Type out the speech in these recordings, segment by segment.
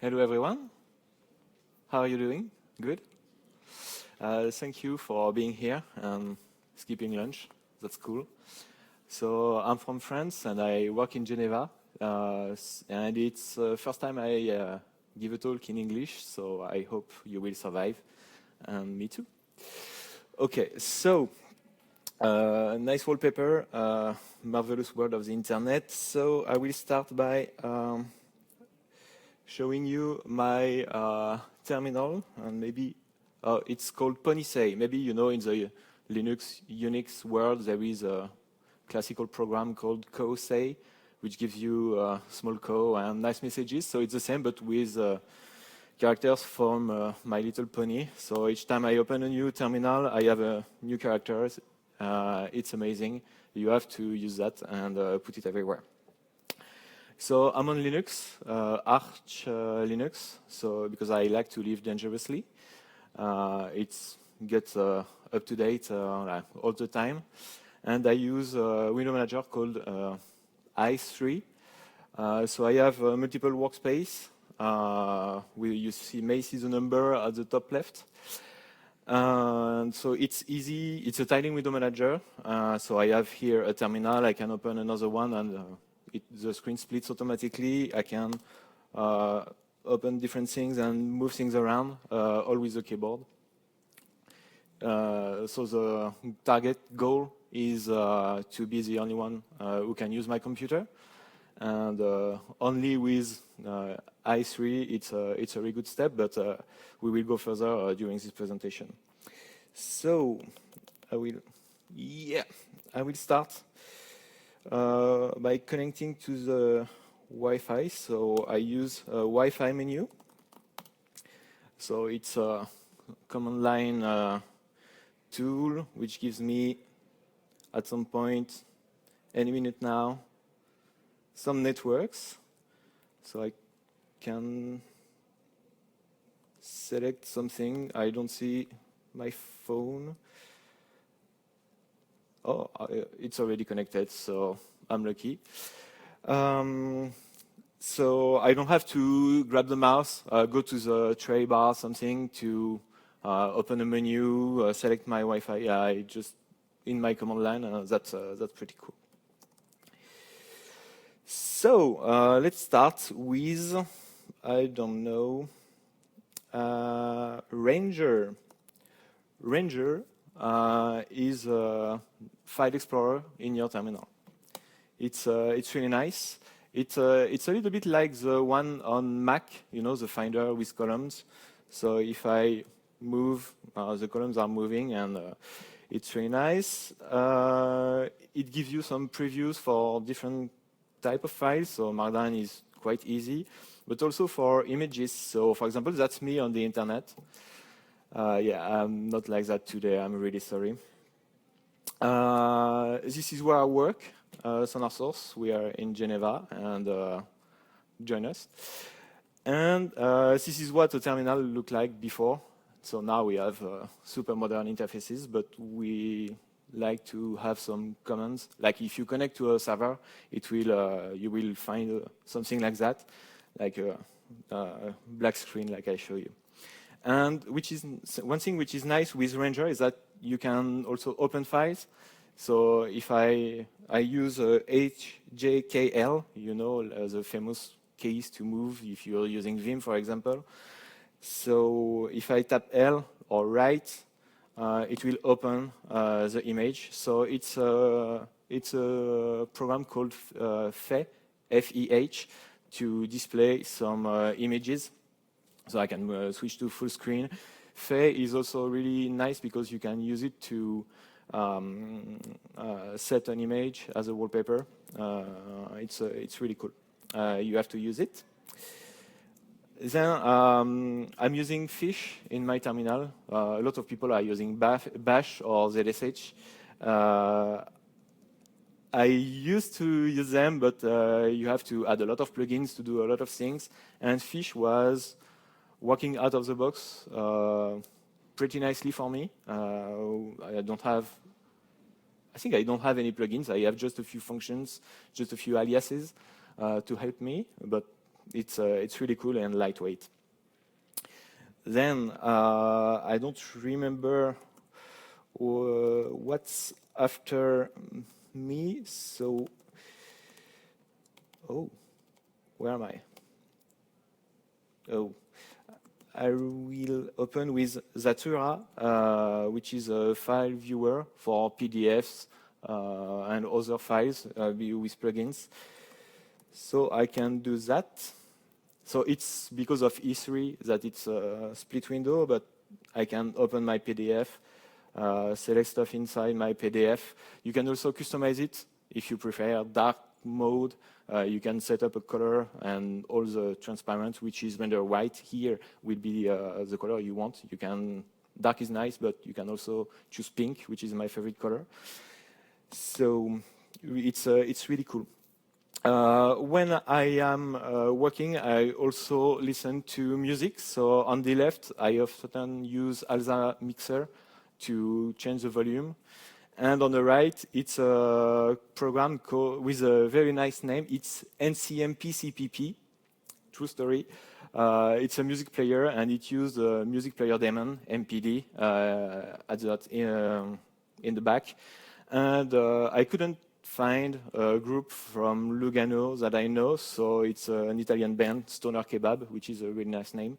Hello everyone. How are you doing? Good? Thank you for being here and skipping lunch. That's cool. So I'm from France and I work in Geneva. And it's the first time I give a talk in English, so I hope you will survive. And me too. Okay, so nice wallpaper, marvelous world of the internet. So I will start by showing you my terminal, and maybe it's called Ponysay. Maybe you know in the Linux, Unix world there is a classical program called co-say, which gives you small co and nice messages. So it's the same, but with characters from My Little Pony. So each time I open a new terminal, I have a new character. It's amazing. You have to use that and put it everywhere. So I'm on Linux, Arch Linux, so because I like to live dangerously. It gets up to date all the time. And I use a window manager called i3. So I have multiple workspace. You may see the number at the top left. And so it's easy. It's a tiling window manager. So I have here a terminal. I can open another one and the screen splits automatically. I can open different things and move things around, all with the keyboard. So the target goal is to be the only one who can use my computer. And only with i3, it's a very good step, but we will go further during this presentation. So I will start by connecting to the Wi-Fi. So I use a Wi-Fi menu. So it's a command line tool which gives me at some point, any minute now, some networks. So I can select something. I don't see my phone. Oh, it's already connected, so I'm lucky. So I don't have to grab the mouse, go to the tray bar, something to open a menu, select my Wi-Fi. I just in my command line. That's pretty cool. So let's start with I don't know Ranger. Ranger is a file explorer in your terminal. It's really nice. It's a little bit like the one on Mac, you know, the Finder with columns. So if I move, the columns are moving, and it's really nice. It gives you some previews for different type of files. So Markdown is quite easy, but also for images. So for example, that's me on the internet. Yeah, I'm not like that today. I'm really sorry. This is where I work, Sonar Source. We are in Geneva, and join us. And this is what the terminal looked like before. So now we have super modern interfaces, but we like to have some commands. Like if you connect to a server, it will you will find something like that, like a black screen, like I show you. And which is one thing which is nice with Ranger is that you can also open files. So if I use HJKL, you know, the famous keys to move if you're using Vim, for example. So if I tap L or write, it will open the image. So it's a program called FEH, F-E-H, to display some images. So I can switch to full screen. FEH is also really nice because you can use it to set an image as a wallpaper. It's really cool. You have to use it. Then I'm using Fish in my terminal. A lot of people are using Bash or ZSH. I used to use them, but you have to add a lot of plugins to do a lot of things. And Fish was working out of the box pretty nicely for me. I think I don't have any plugins. I have just a few functions, just a few aliases to help me, but It's really cool and lightweight. Then I don't remember what's after me. So, oh, where am I? Oh, I will open with Zatara, which is a file viewer for PDFs and other files with plugins. So I can do that. So it's because of E3 that it's a split window, but I can open my PDF, select stuff inside my PDF. You can also customize it if you prefer dark mode. You can set up a color, and all the transparent, which is render white here, will be the color you want. You can, dark is nice, but you can also choose pink, which is my favorite color. So it's really cool. When I am working, I also listen to music. So on the left, I often use Alza Mixer to change the volume. And on the right, it's a program with a very nice name. It's NCMP-CPP, true story. It's a music player, and it used a music player daemon, MPD, in the back. And I couldn't find a group from Lugano that I know, so it's an Italian band, Stoner Kebab, which is a really nice name.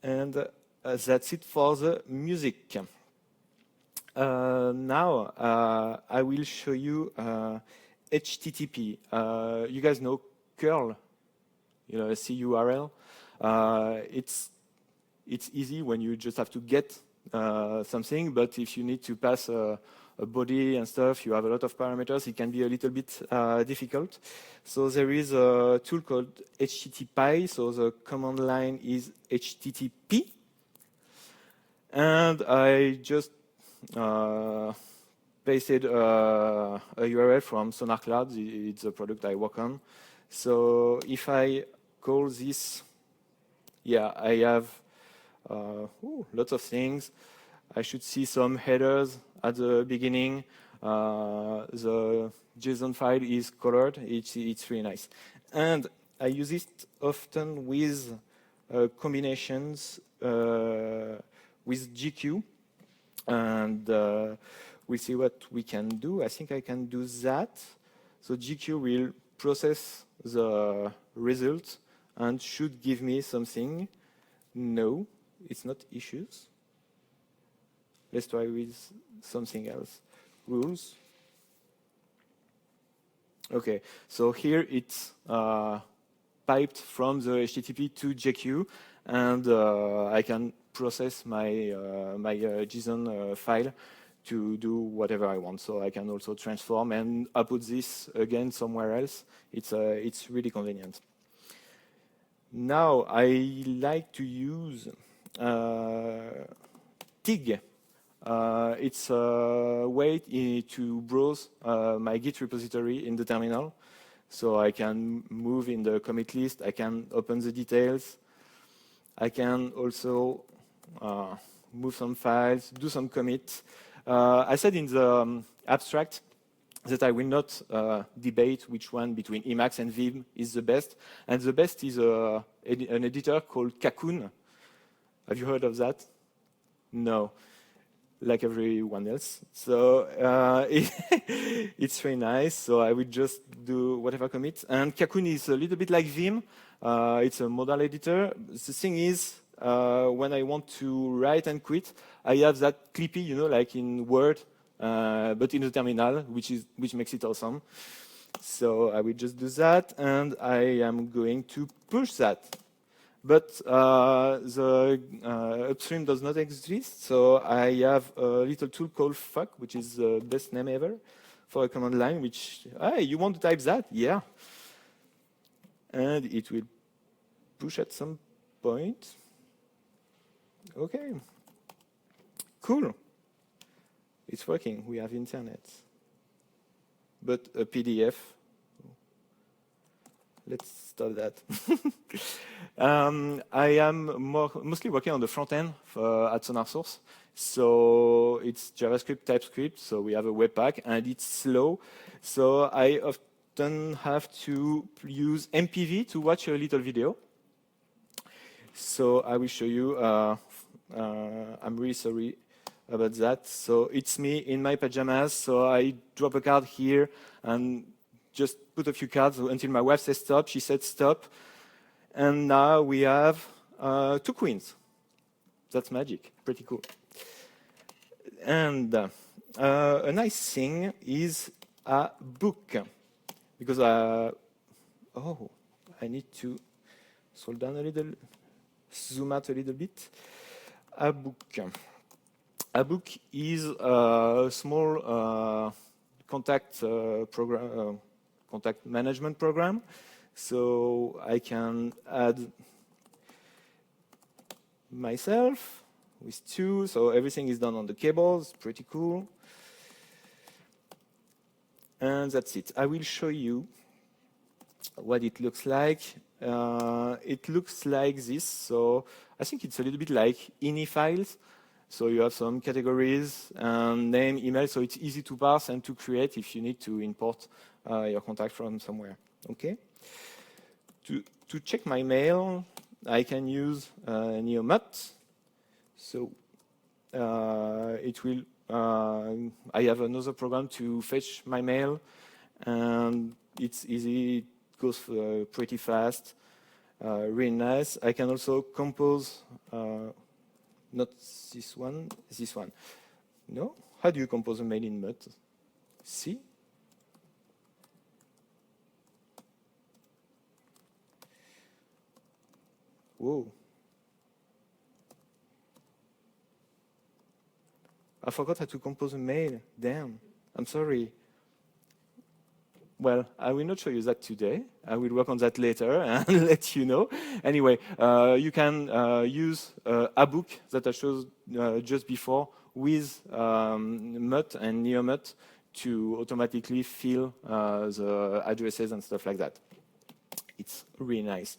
And that's it for the music. Now I will show you HTTP. You guys know curl, a CURL. It's easy when you just have to get something, but if you need to pass a body and stuff, you have a lot of parameters, it can be a little bit difficult. So there is a tool called httpie, so the command line is http. And I just pasted a URL from Sonar Cloud. It's a product I work on. So if I call this, I have lots of things. I should see some headers at the beginning. The JSON file is colored. It's really nice. And I use it often with combinations with GQ. And we'll see what we can do. I think I can do that. So GQ will process the result and should give me something. No, it's not issues. Let's try with something else. Rules. Okay, so here it's piped from the HTTP to JQ, and I can process my JSON file to do whatever I want. So I can also transform and output this again somewhere else. It's really convenient. Now I like to use TIG. It's a way to browse my Git repository in the terminal. So I can move in the commit list. I can open the details. I can also move some files, do some commits. I said in the abstract that I will not debate which one between Emacs and Vim is the best. And the best is an editor called Cocoon. Have you heard of that? No, like everyone else. So it's very nice. So I will just do whatever commit. And Cocoon is a little bit like Vim. It's a modal editor. The thing is, when I want to write and quit, I have that clippy, like in Word, but in the terminal, which makes it awesome. So I will just do that, and I am going to push that. But the upstream does not exist, so I have a little tool called fuck, which is the best name ever for a command line, which, hey, you want to type that? Yeah. And it will push at some point. Okay. Cool. It's working. We have internet. But a PDF. Let's stop that. I am mostly working on the front end at Sonar Source. So it's JavaScript, TypeScript. So we have a Webpack, and it's slow. So I don't have to use MPV to watch a little video. So I will show you. I'm really sorry about that. So it's me in my pajamas. So I drop a card here and just put a few cards until my wife says stop. She said stop. And now we have 2 queens. That's magic. Pretty cool. And a nice thing is a book. Because I need to scroll down a little, zoom out a little bit. A book. A book is a small contact program, contact management program. So I can add myself with 2. So everything is done on the cable. It's pretty cool. And that's it. I will show you what it looks like. It looks like this. So I think it's a little bit like INI files. So you have some categories, name, email. So it's easy to parse and to create if you need to import your contact from somewhere. Okay. To check my mail, I can use Neomut. So it will. I have another program to fetch my mail, and it's easy. It goes pretty fast, really nice. I can also compose, not this one, this one. No? How do you compose a mail in Mut? See? Whoa. I forgot how to compose a mail. Damn. I'm sorry. Well, I will not show you that today. I will work on that later and let you know. Anyway, you can use abook that I showed just before with Mut and Neomut to automatically fill the addresses and stuff like that. It's really nice.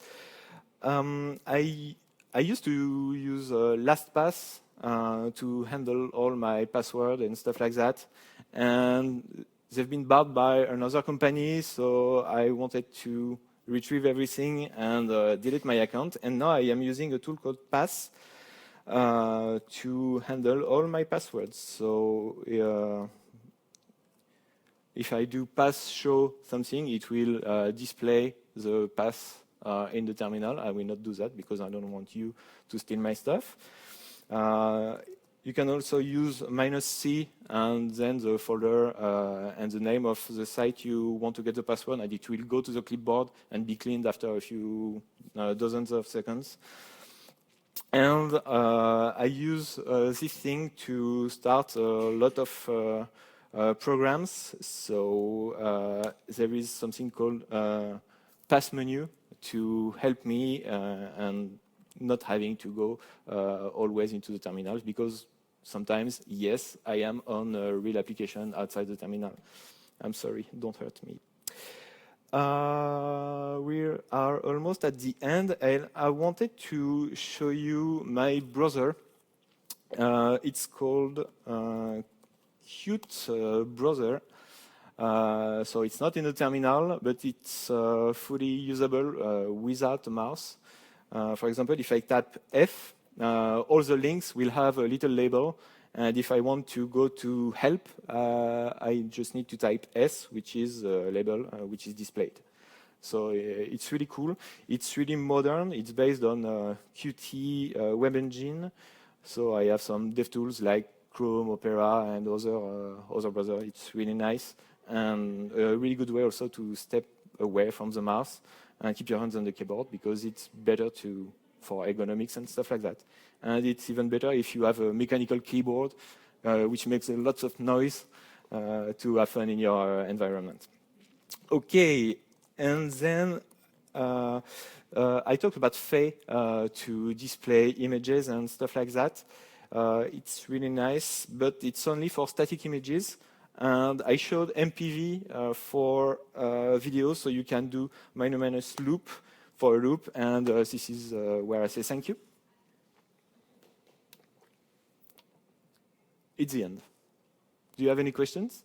I used to use LastPass to handle all my password and stuff like that. And they've been bought by another company, so I wanted to retrieve everything and delete my account. And now I am using a tool called Pass to handle all my passwords. So if I do pass show something, it will display the pass in the terminal. I will not do that because I don't want you to steal my stuff. You can also use -C and then the folder and the name of the site you want to get the password, and it will go to the clipboard and be cleaned after a few dozens of seconds. And I use this thing to start a lot of programs. So there is something called pass menu to help me and not having to go always into the terminal, because sometimes, yes, I am on a real application outside the terminal. I'm sorry, don't hurt me. We are almost at the end, and I wanted to show you my browser. It's called Qt browser. So it's not in the terminal, but it's fully usable without a mouse. For example, if I type F, all the links will have a little label. And if I want to go to help, I just need to type S, which is a label which is displayed. So it's really cool. It's really modern. It's based on Qt web engine. So I have some dev tools like Chrome, Opera, and other browsers. It's really nice. And a really good way also to step away from the mouse and keep your hands on the keyboard, because it's better for ergonomics and stuff like that. And it's even better if you have a mechanical keyboard, which makes lots of noise to have fun in your environment. Okay, and then I talked about Fey to display images and stuff like that. It's really nice, but it's only for static images. And I showed MPV for videos, so you can do minus loop for a loop, and this is where I say thank you. It's the end. Do you have any questions?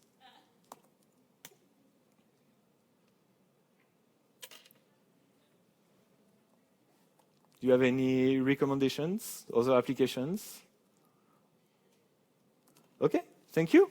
Do you have any recommendations, other applications? Okay, thank you.